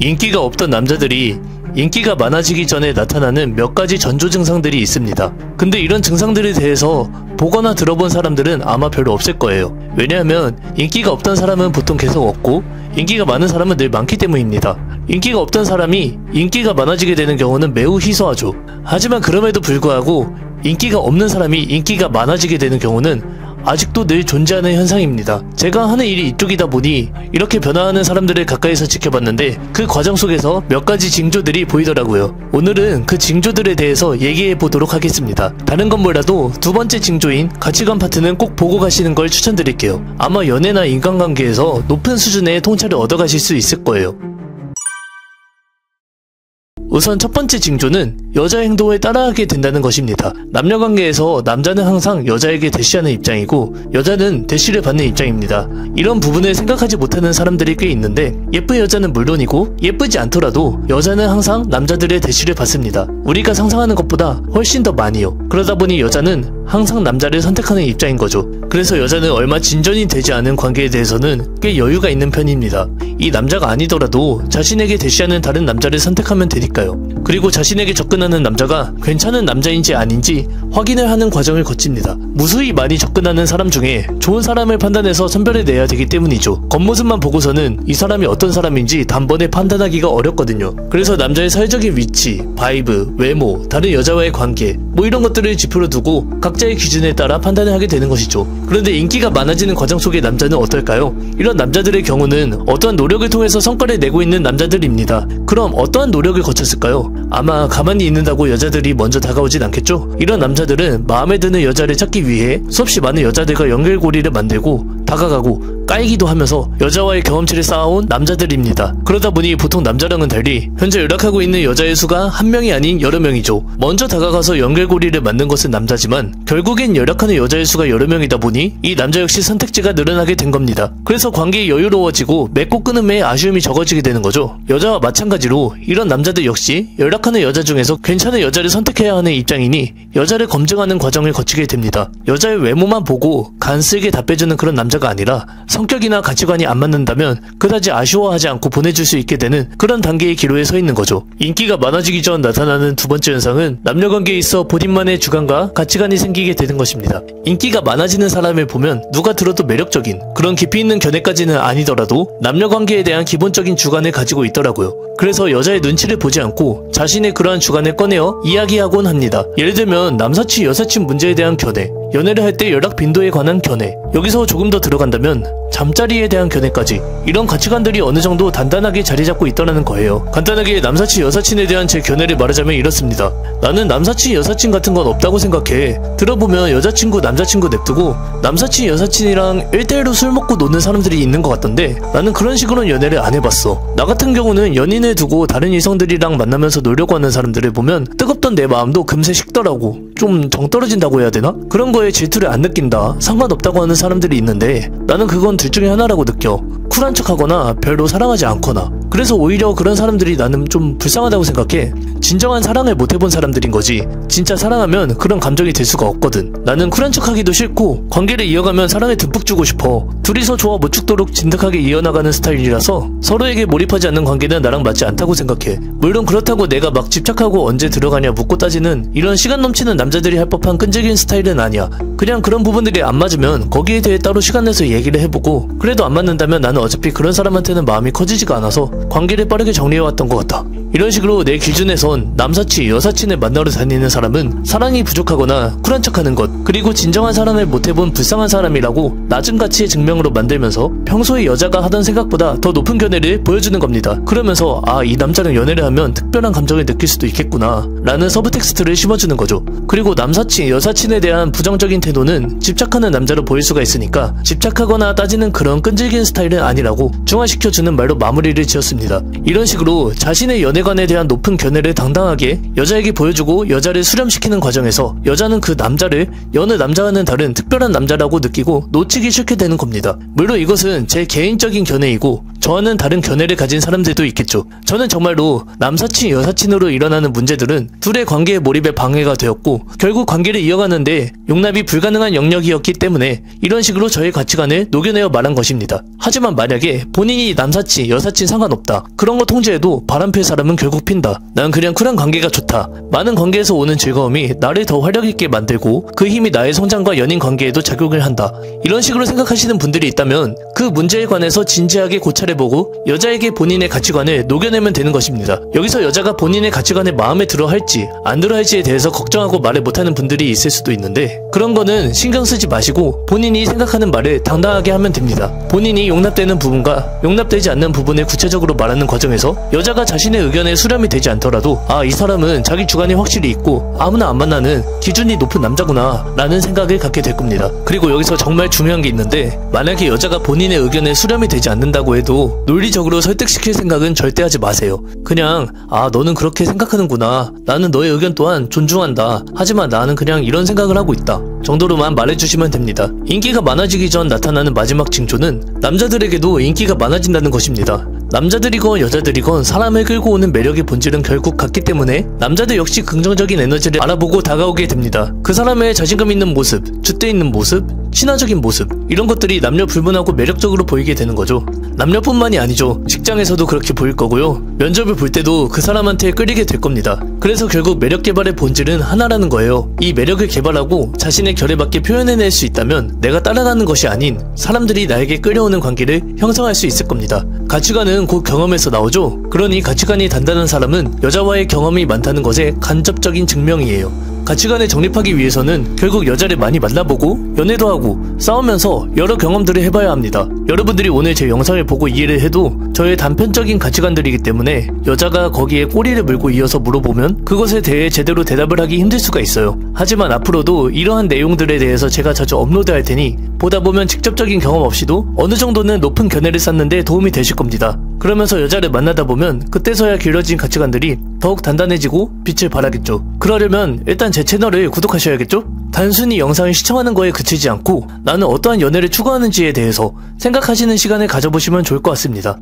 인기가 없던 남자들이 인기가 많아지기 전에 나타나는 몇 가지 전조 증상들이 있습니다. 근데 이런 증상들에 대해서 보거나 들어본 사람들은 아마 별로 없을 거예요. 왜냐하면 인기가 없던 사람은 보통 계속 없고 인기가 많은 사람은 늘 많기 때문입니다. 인기가 없던 사람이 인기가 많아지게 되는 경우는 매우 희소하죠. 하지만 그럼에도 불구하고 인기가 없는 사람이 인기가 많아지게 되는 경우는 아직도 늘 존재하는 현상입니다. 제가 하는 일이 이쪽이다 보니 이렇게 변화하는 사람들을 가까이서 지켜봤는데 그 과정 속에서 몇 가지 징조들이 보이더라고요. 오늘은 그 징조들에 대해서 얘기해 보도록 하겠습니다. 다른 건 몰라도 두 번째 징조인 가치관 파트는 꼭 보고 가시는 걸 추천드릴게요. 아마 연애나 인간관계에서 높은 수준의 통찰을 얻어가실 수 있을 거예요. 우선 첫 번째 징조는 여자 행동을 따라하게 된다는 것입니다. 남녀관계에서 남자는 항상 여자에게 대시하는 입장이고 여자는 대시를 받는 입장입니다. 이런 부분을 생각하지 못하는 사람들이 꽤 있는데 예쁜 여자는 물론이고 예쁘지 않더라도 여자는 항상 남자들의 대시를 받습니다. 우리가 상상하는 것보다 훨씬 더 많이요. 그러다 보니 여자는 항상 남자를 선택하는 입장인 거죠. 그래서 여자는 얼마 진전이 되지 않은 관계에 대해서는 꽤 여유가 있는 편입니다. 이 남자가 아니더라도 자신에게 대시하는 다른 남자를 선택하면 되니까요. 그리고 자신에게 접근하는 남자가 괜찮은 남자인지 아닌지 확인을 하는 과정을 거칩니다. 무수히 많이 접근하는 사람 중에 좋은 사람을 판단해서 선별해내야 되기 때문이죠. 겉모습만 보고서는 이 사람이 어떤 사람인지 단번에 판단하기가 어렵거든요. 그래서 남자의 사회적인 위치, 바이브, 외모, 다른 여자와의 관계 뭐 이런 것들을 지표로 두고 각자의 기준에 따라 판단을 하게 되는 것이죠. 그런데 인기가 많아지는 과정 속의 남자는 어떨까요? 이런 남자들의 경우는 어떠한 노력을 통해서 성과를 내고 있는 남자들입니다. 그럼 어떠한 노력을 거쳤을까요? 아마 가만히 있는다고 여자들이 먼저 다가오진 않겠죠? 이런 남자들은 마음에 드는 여자를 찾기 위해 수없이 많은 여자들과 연결고리를 만들고 다가가고 까이기도 하면서 여자와의 경험치를 쌓아온 남자들입니다. 그러다 보니 보통 남자랑은 달리 현재 연락하고 있는 여자의 수가 한 명이 아닌 여러 명이죠. 먼저 다가가서 연결고리를 만든 것은 남자지만 결국엔 연락하는 여자의 수가 여러 명이다 보니 이 남자 역시 선택지가 늘어나게 된 겁니다. 그래서 관계가 여유로워지고 맺고 끊음에 아쉬움이 적어지게 되는 거죠. 여자와 마찬가지로 이런 남자들 역시 연락하는 여자 중에서 괜찮은 여자를 선택해야 하는 입장이니 여자를 검증하는 과정을 거치게 됩니다. 여자의 외모만 보고 간쓸게 답해주는 그런 남자가 아니라 성격이나 가치관이 안 맞는다면 그다지 아쉬워하지 않고 보내줄 수 있게 되는 그런 단계의 기로에 서 있는 거죠. 인기가 많아지기 전 나타나는 두 번째 현상은 남녀관계에 있어 본인만의 주관과 가치관이 생기게 되는 것입니다. 인기가 많아지는 사람을 보면 누가 들어도 매력적인 그런 깊이 있는 견해까지는 아니더라도 남녀관계에 대한 기본적인 주관을 가지고 있더라고요. 그래서 여자의 눈치를 보지 않고 자신의 그러한 주관을 꺼내어 이야기하곤 합니다. 예를 들면 남사친 여사친 문제에 대한 견해, 연애를 할 때 연락 빈도에 관한 견해, 여기서 조금 더 들어간다면 잠자리에 대한 견해까지 이런 가치관들이 어느 정도 단단하게 자리 잡고 있더라는 거예요. 간단하게 남사친 여사친에 대한 제 견해를 말하자면 이렇습니다. 나는 남사친 여사친 같은 건 없다고 생각해. 들어보면 여자친구 남자친구 냅두고 남사친 여사친이랑 1대1로 술 먹고 노는 사람들이 있는 것 같던데 나는 그런 식으로는 연애를 안 해봤어. 나 같은 경우는 연인을 두고 다른 이성들이랑 만나면서 놀려고 하는 사람들을 보면 뜨겁던 내 마음도 금세 식더라고. 좀 정 떨어진다고 해야 되나? 그런 거에 질투를 안 느낀다, 상관없다고 하는 사람들이 있는데 나는 그건 둘 중에 하나라고 느껴. 쿨한 척하거나 별로 사랑하지 않거나. 그래서 오히려 그런 사람들이 나는 좀 불쌍하다고 생각해. 진정한 사랑을 못 해본 사람들인 거지. 진짜 사랑하면 그런 감정이 들 수가 없거든. 나는 쿨한 척하기도 싫고 관계를 이어가면 사랑을 듬뿍 주고 싶어. 둘이서 좋아 못 죽도록 진득하게 이어나가는 스타일이라서 서로에게 몰입하지 않는 관계는 나랑 맞지 않다고 생각해. 물론 그렇다고 내가 막 집착하고 언제 들어가냐 묻고 따지는 이런 시간 넘치는 남자들이 할 법한 끈질긴 스타일은 아니야. 그냥 그런 부분들이 안 맞으면 거기에 대해 따로 시간 내서 얘기를 해보고 그래도 안 맞는다면 나는 어차피 그런 사람한테는 마음이 커지지가 않아서 관계를 빠르게 정리해왔던 것 같아. 이런 식으로 내 기준에선 남사친, 여사친을 만나러 다니는 사람은 사랑이 부족하거나 쿨한 척하는 것, 그리고 진정한 사랑을 못해본 불쌍한 사람이라고 낮은 가치의 증명으로 만들면서 평소에 여자가 하던 생각보다 더 높은 견해를 보여주는 겁니다. 그러면서 아, 이 남자랑 연애를 하면 특별한 감정을 느낄 수도 있겠구나 라는 서브텍스트를 심어주는 거죠. 그리고 남사친, 여사친에 대한 부정적인 태도는 집착하는 남자로 보일 수가 있으니까 집착하거나 따지는 그런 끈질긴 스타일은 아니라고 중화시켜주는 말로 마무리를 지었습니다. 이런 식으로 자신의 연애 연애관에 대한 높은 견해를 당당하게 여자에게 보여주고 여자를 수렴시키는 과정에서 여자는 그 남자를 여느 남자와는 다른 특별한 남자라고 느끼고 놓치기 싫게 되는 겁니다. 물론 이것은 제 개인적인 견해이고 저와는 다른 견해를 가진 사람들도 있겠죠. 저는 정말로 남사친 여사친으로 일어나는 문제들은 둘의 관계의 몰입에 방해가 되었고 결국 관계를 이어가는데 용납이 불가능한 영역이었기 때문에 이런 식으로 저의 가치관을 녹여내어 말한 것입니다. 하지만 만약에 본인이 남사친 여사친 상관없다, 그런 거 통제해도 바람필 사람은 결국 핀다, 난 그냥 쿨한 관계가 좋다, 많은 관계에서 오는 즐거움이 나를 더 활력있게 만들고 그 힘이 나의 성장과 연인 관계에도 작용을 한다, 이런 식으로 생각하시는 분들이 있다면 그 문제에 관해서 진지하게 고찰해보고 여자에게 본인의 가치관을 녹여내면 되는 것입니다. 여기서 여자가 본인의 가치관에 마음에 들어 할지 안 들어 할지에 대해서 걱정하고 말을 못하는 분들이 있을 수도 있는데 그런 거는 신경 쓰지 마시고 본인이 생각하는 말을 당당하게 하면 됩니다. 본인이 용납되는 부분과 용납되지 않는 부분을 구체적으로 말하는 과정에서 여자가 자신의 의견에 수렴이 되지 않더라도 아, 이 사람은 자기 주관이 확실히 있고 아무나 안 만나는 기준이 높은 남자구나 라는 생각을 갖게 될 겁니다. 그리고 여기서 정말 중요한 게 있는데 만약에 여자가 본인의 의견에 수렴이 되지 않는다고 해도 논리적으로 설득시킬 생각은 절대 하지 마세요. 그냥 아, 너는 그렇게 생각하는구나, 나는 너의 의견 또한 존중한다, 하지만 나는 그냥 이런 생각을 하고 있다 정도로만 말해주시면 됩니다. 인기가 많아지기 전 나타나는 마지막 징조는 남자들에게도 인기가 많아진다는 것입니다. 남자들이건 여자들이건 사람을 끌고 오는 매력의 본질은 결국 같기 때문에 남자들 역시 긍정적인 에너지를 알아보고 다가오게 됩니다. 그 사람의 자신감 있는 모습, 줏대 있는 모습, 친화적인 모습, 이런 것들이 남녀 불문하고 매력적으로 보이게 되는 거죠. 남녀뿐만이 아니죠. 직장에서도 그렇게 보일 거고요. 면접을 볼 때도 그 사람한테 끌리게 될 겁니다. 그래서 결국 매력 개발의 본질은 하나라는 거예요. 이 매력을 개발하고 자신의 결에 맞게 표현해낼 수 있다면 내가 따라가는 것이 아닌 사람들이 나에게 끌려오는 관계를 형성할 수 있을 겁니다. 가치관은 곧 경험에서 나오죠. 그러니 가치관이 단단한 사람은 여자와의 경험이 많다는 것의 간접적인 증명이에요. 가치관에 정립하기 위해서는 결국 여자를 많이 만나보고 연애도 하고 싸우면서 여러 경험들을 해봐야 합니다. 여러분들이 오늘 제 영상을 보고 이해를 해도 저의 단편적인 가치관들이기 때문에 여자가 거기에 꼬리를 물고 이어서 물어보면 그것에 대해 제대로 대답을 하기 힘들 수가 있어요. 하지만 앞으로도 이러한 내용들에 대해서 제가 자주 업로드할 테니 보다 보면 직접적인 경험 없이도 어느 정도는 높은 견해를 쌓는 데 도움이 되실 겁니다. 그러면서 여자를 만나다 보면 그때서야 길러진 가치관들이 더욱 단단해지고 빛을 발하겠죠. 그러려면 일단 제 채널을 구독하셔야겠죠? 단순히 영상을 시청하는 거에 그치지 않고 나는 어떠한 연애를 추구하는지에 대해서 생각하시는 시간을 가져보시면 좋을 것 같습니다.